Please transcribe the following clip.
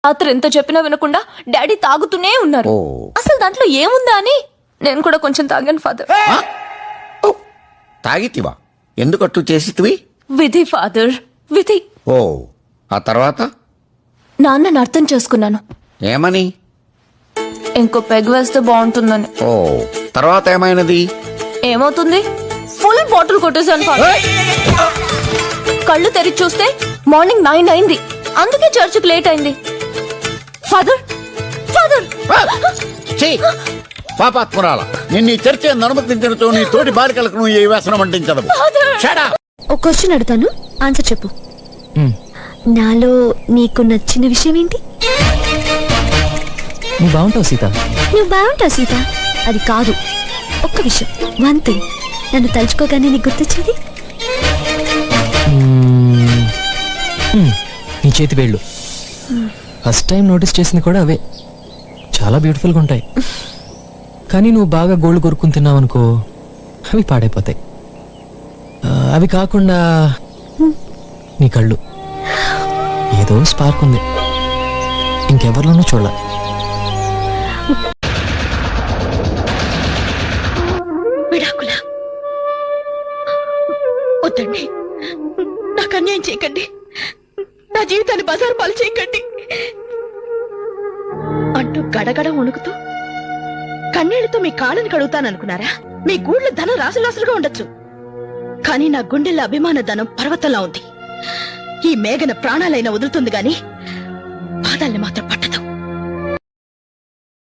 రాత్రి ఎంత చెప్పినా వినకుండా డాడీ తాగుతూనే ఉన్నారు. అసలు దాంట్లో ఏముందా అని నేను కూడా కొంచెం తాగాను ఫాదర్. తాగితివా? ఎందుకట్టు చేసితివి? విధి ఫాదర్, విధి. ఓ, ఆ తర్వాత? నాన్నని అర్థం చేసుకున్నాను. ఏమని? ఇంకో పెగ్ వేస్తే బాగుంటుందని. ఓ, తర్వాత ఏమైనది? ఏమవుతుంది? ఫుల్ బాటిల్ కొట్టేశాను ఫాదర్. కళ్ళు తెరిచి చూస్తే మార్నింగ్ 9 అయింది. అందుకే చర్చికి లేట్ అయింది. Father, father. పాపాత్మురాల, నిన్ను ఈ చర్చ అనుమతించడంతో నీ తోటి బాలికలకు నువ్వు ఈ వ్యసనం అంటించదు. ఒక క్వశ్చన్ అడుగుతాను, ఆన్సర్ చెప్పు. నాలో నీకు నచ్చిన విషయం ఏంటి? నువ్వు బాగుంటావు సీత. నువ్వు బాగుంటావు సీత. అది కాదు, ఒక్క విషయం, వన్ థింగ్. నన్ను తలుచుకోగానే నీకు గుర్తొచ్చింది నీ చేతి వేళ్ళు. ఫస్ట్ టైం నోటీస్ చేసింది కూడా అవే. చాలా బ్యూటిఫుల్గా ఉంటాయి. కానీ నువ్వు బాగా గోల్డ్ కొరుక్కుని తిన్నావనుకో, అవి పాడైపోతాయి. అవి కాకుండా నీ కళ్ళు, ఏదో స్పార్క్ ఉంది, ఇంకెవరిలోనూ చూడాల. విడాకులా? వద్దండి, నాకు అన్యాయం చేయకండి. నా జీవితాన్ని బజారు పాలు చేయకండి అంటూ గడగడ వణుకుతూ కన్నీళ్లతో మీ కాళ్ళని కడుగుతాననుకున్నారా? మీ గూళ్ళ ధనం రాసులాసులుగా ఉండొచ్చు, కానీ నా గుండెల్లో అభిమాన ధనం పర్వతంలా ఉంది. ఈ మేఘన ప్రాణాలైనా వదులుతుంది గాని పాదాల్ని మాత్రం